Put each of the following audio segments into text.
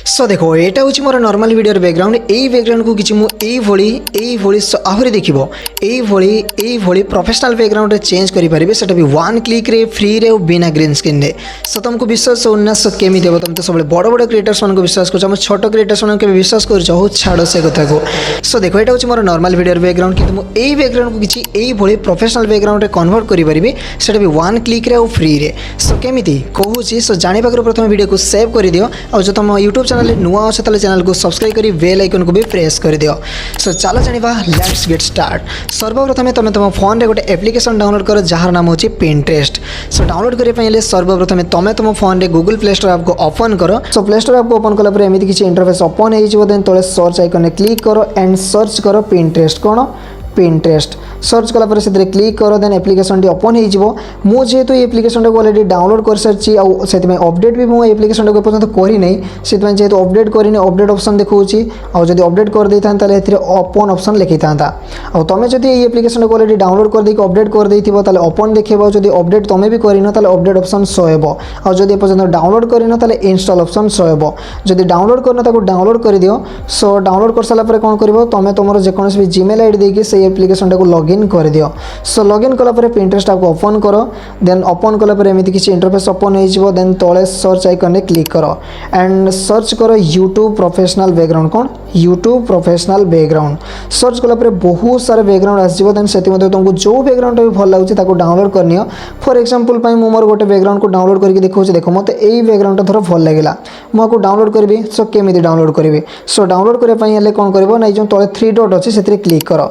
सो देखो एटा हूँ मोर normal video background यही बैकग्राउंड को किसी मुझे आहरी देखिए प्रोफेशनल बैकग्राउंड चेंज करेंगे सेटा भी वन क्लिक रे फ्री रे बिना ग्रीन स्क्रीन रे। सो तुमको विश्वास होना सो केमी देव तुम तो सब बड़ बड़ क्रिएटर्स मान विश्वास कर छोट क्रिएटर्स मान विश्वास कर छाड़ से कथा को। सो देखो यहाँ हूँ मोर नॉर्मल वीडियो बैकग्राउंड कि यही बैकग्राउंड को किसी यही प्रोफेशनल बैकग्राउंड रे कन्वर्ट करेंगे सेटा भी वन क्लिक रे और फ्री रे। सो केमी कहूँ सो जाना प्रथम वीडियो को सेव कर दियो और जो तुम यूट्यूब चैनल नुआ अच्छे ताले चैनल को सब्सक्राइब करी बेल आइकन को भी प्रेस कर दियो। सो चलो जानिबा लेट्स गेट स्टार्ट। सर्वप्रथम तुम तुम फोन रे गोटे एप्लिकेशन डाउनलोड कर जार नाम होची पिंटरेस्ट। सो डाउनलोड करने पहले सर्वप्रथम तुम फोन रे गूगल प्ले स्टोर ऐप को ओपन करो। सो प्ले स्टोर ऐप को ओपन कला एमती किसी इंटरफेस ओपन हो देन तले सर्च आइकन ने क्लिक करो एंड सर्च करो पिंटरेस्ट कौन पिंटरेस्ट सर्च कला से क्लिक करो देन एप्लिकेशन टी ओपन हो जेहेतु ये एप्लिकेशन को ऑलरेडी डाउनलोड कर सारी अपडेट भी मुझे एप्लिकेशन को पर्यटन करनी से जेहेतु अपडेट करनी अपडेट ऑप्शन देखा आदि अपडेट कर दे था ओपन ऑप्शन लिखी था और तुम जब ये एप्लिकेशन को ऑलरेडी डाउनलोड कर देके अपडेट कर देथिबो ताले ओपन देखेबो जब अपडेट तुम भी करनो ताले अपडेट ऑप्शन शो हेबो और जब पर्यटन डाउनलोड करनो ताले इंस्टॉल ऑप्शन शो हेबो। जब डाउनलोड करनो ताको डाउनलोड कर दियो। सो डाउनलोड कर साला पर कोन करबो तुम तुम जेकोसी भी जीमेल आईडी देके से एप्लिकेशन को लॉगिन कर दियो। सो लॉगिन कला पर पिंटरेस्ट को ओपन करो देन ओपन कला पर एमती किसी इंटरफेस ओपन हो देन तले सर्च आइकन ने क्लिक करो एंड सर्च करो यूट्यूब प्रोफेशनल बैकग्राउंड कौन यूट्यूब प्रोफेशनल बैकग्राउंड सर्च कला पर बहुत सारे बैकग्राउंड आसो देन से तुमको जो बैकग्राउंड भी भल लगे डाउनलोड करनी। फॉर एग्जांपल मोर गोटे बैकग्राउंड को डाउनलोड करके देखो देखो मत यही बैकग्राउंड थोड़ा भल लगे मुझे डाउनलोड करी। सो केमी डाउनलोड करी। सो डाउनलोड करने कौन कर ना जो तले थ्री डॉट अच्छी से क्लिक कर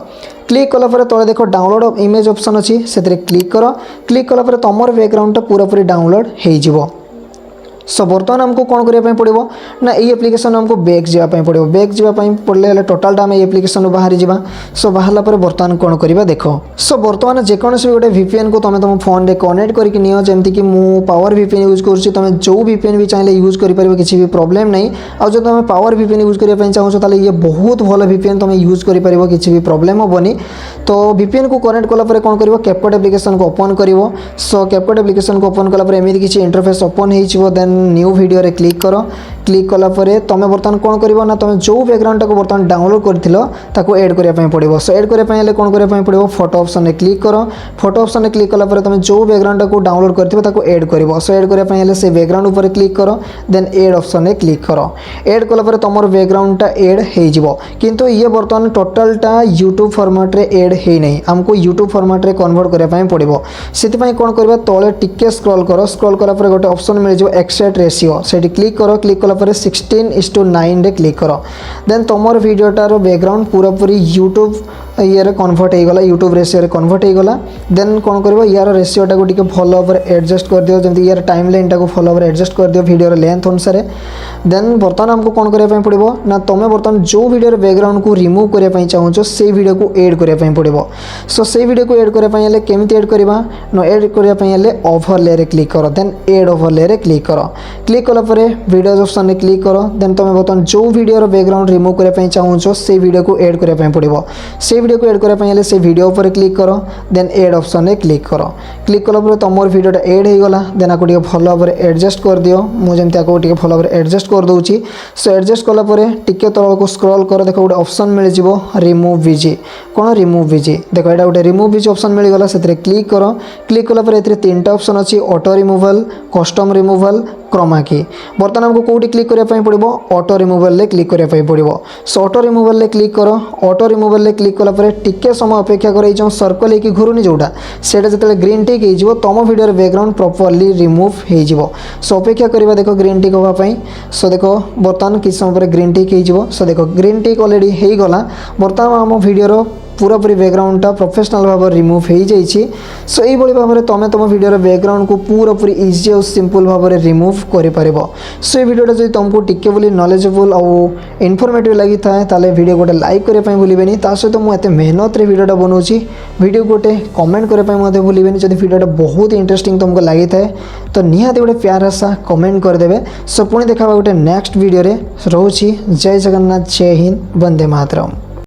क्लिक कला तले देख डाउनलोड इमेज ऑप्शन अच्छी से क्लिक कर क्लिक कला तुम बैकग्राउंड पूरा पूरी डाउनलोड हो। सो बर्तमान आमको कौन करने पड़ो ना ये एप्लिकेशन आमको बैक जावाई पड़ो बैक जावाई पड़े टोटाल आम एप्लिकेशन बाहर जा। सो बाहर पर बर्तमान कौन करवा देख। सो बर्तमान जेकोसी गोटे VPN को तुम तुम फोन रे कनेक्ट करके नियो जमती कि मु पावर VPN यूज कर तुम जो VPN भी चाहिए यूज कर किसी भी प्रॉब्लम नहीं। और जो तुम पावर VPN यूज करने चाहो ताले ये बहुत भल VPN तुम यूज कर किसी भी प्रॉब्लम हेनी। तो VPN को कनेक्ट कला कौन कर कैपकट एप्लिकेशन को ओपन कर। सो कैपकट एप्लिकेशन को ओपन कला एमती किसी इंटरफेस ओपन हो देन न्यू वीडियो रे क्लिक करो क्लिक कला तुम बर्तमान कौन कर ना तुम जो बैकग्राउंड को बर्तमान डाउनलोड कर एड करने पड़ो। सो एड करने कौन करने पड़ो फोटो ऑप्शन ने क्लिक करो फोटो ऑप्शन ने क्लिक कला तुम जो बैकग्राउंड को डाउनलोड कर एड कर। सो एड करने से बैकग्राउंड ऊपर क्लिक करो देन एड ऑप्शन ने क्लिक करो एड कला तुम बैकग्राउंडटा एड हो किंतु ये बर्तमान टोटालटा यूट्यूब फॉर्मेट रे एड है नहीं आमको यूट्यूब फॉर्मेट रे कन्वर्ट करने पड़ो। से कौन करवा तले टिके स्क्रॉल करो स्क्रॉल कला गोटे ऑप्शन मिल जाए एक्सट्रैक्ट रेशियो से क्लिक करो क्लिक कला 16:9 रे क्लिक करो देन तुम वीडियोटार बैकग्राउंड पूरा पूरी यूट्यूब ये कन्वर्ट होगा यूट्यूब रेशियो रे कन्वर्ट होगा। देन कौन कर यार रेशियोटा को टिके भल भाव एडजस्ट कर दियो जमी यार टाइम लाइन टाक भल भाव एडजस्ट कर दियो वीडियो लेंथ अनुसार। देन बर्तमान आमको कौन करने पड़ो ना तुम बर्तमान जो वीडियो बैकग्राउंड को रिमूव करने चाहो से वीडियो को एड करने पड़ो। सो से वीडियो को एड करने केमी एड करवा ना एड करने ओवरले रे क्लिक करो देन एड ओवरले रे क्लिक करो क्लिक कला वीडियोज ऑप्शन ने क्लिक करो देन तुम बर्तमान जो वीडियो बैकग्राउंड रिमूव करने चाहो से वीडियो को एड करने पड़ो। से वीडियो को एड करने से वीडियो पर क्लिक करो देन एड ऑप्शन ने क्लिक करो क्लिक कला तुम वीडियोटा एड होगला देन आपको भल भाव एडजस्ट कर दियो मुझे भल भाव एडजस्ट कर दूची। सो एडजस्ट कला टिके तल को स्क्रॉल कर देख गोटे ऑप्शन मिल जाए रिमूव विजी कौन रिमूव विजी देख यहाँ गोटे रिमूव विजी ऑप्शन मिलगला से क्लिक करो क्लिक कला तीन ऑप्शन अच्छी auto removal custom removal chroma की। बर्तमान हमको कौटी क्लिक करने पड़ो ऑटो रिमूवल ले क्लिक करने पड़ो। सो ऑटो रिमूवल ले क्लिक करो ऑटो रिमूवल ले क्लिक कला टिके समय अपेक्षा कर जो सर्कल होगी घूरुनी जोटा से जो ग्रीन टिक हो तुम वीडियो बैकग्राउंड प्रॉपर्ली रिमूव हो। सो अपेक्षा करवा देखो ग्रीन टिक होगापाई। सो देखो बर्तमान किसी समय पर ग्रीन टिक हो। सो देखो ग्रीन टिक ऑलरेडी हो गला बर्तमान आम वीडियो पूरा पूरी बैकग्राउंडटा प्रोफेशनल भाव रिमूव हो जाइए। सो यही भाव में तुम तुम वीडियो बैकग्राउंड को पूरा पूरी इजी और सिंपल भाव में रिमूव कर। सो ये वीडियोटा जो तुमको टिके बोली नॉलेजेबल और इनफॉर्मेटिव लगी था ताले वीडियो गोटे लाइक करने भूलें सहित मुझे मेहनत रे वीडियोटा बनाऊँगी वीडियो गोटे कमेंट करने भूलें जब वीडियोटा बहुत इंटरेस्टिंग तुमको लगी था तो निहाती गोटे प्यार आशा कमेंट करदे। सो पुणी देखा गोटे नेक्स्ट वीडियो रोची जय जगन्नाथ जय हिंद वंदे मातरम।